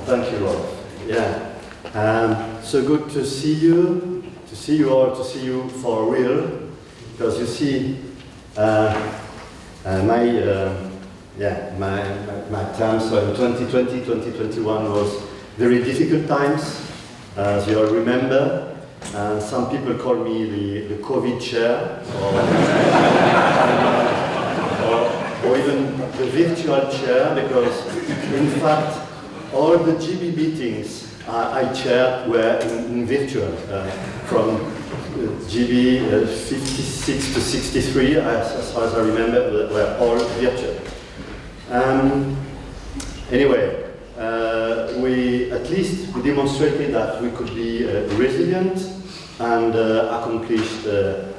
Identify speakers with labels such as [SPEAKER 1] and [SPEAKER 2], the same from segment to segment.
[SPEAKER 1] Thank you, Rolf. Yeah. So good to see you all, to see you for real, because you see, my time, so in 2020, 2021 was very difficult times, as you all remember. And some people call me the COVID chair, or even the virtual chair, because in fact, all the GB meetings I chaired were in virtual, from GB 56 to 63, as far as I remember, were all virtual. Anyway, we demonstrated that we could be resilient and accomplished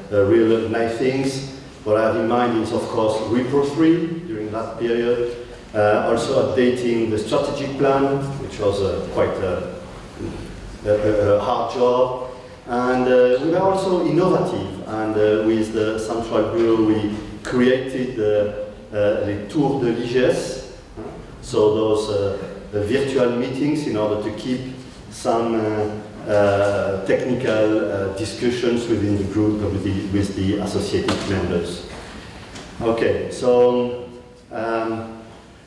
[SPEAKER 1] real nice things. What I have in mind is, of course, repro 3 during that period. Also updating the strategic plan, which was quite a hard job. And we were also innovative, and with the Central Bureau we created the Tour de l'IGS, so those virtual meetings in order to keep some technical discussions within the group with the associated members. Okay, so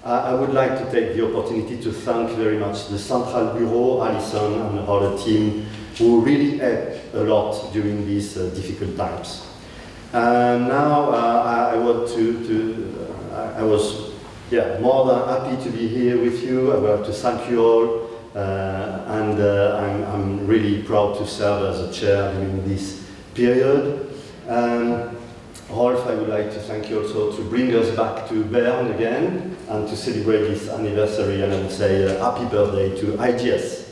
[SPEAKER 1] I would like to take the opportunity to thank very much the Central Bureau, Alison and all the team who really helped a lot during these difficult times. Now I was more than happy to be here with you. I want to thank you all, and I'm really proud to serve as a chair during this period. Rolf, I would like to thank you also to bring us back to Bern again and to celebrate this anniversary, and I would say happy birthday to IGS.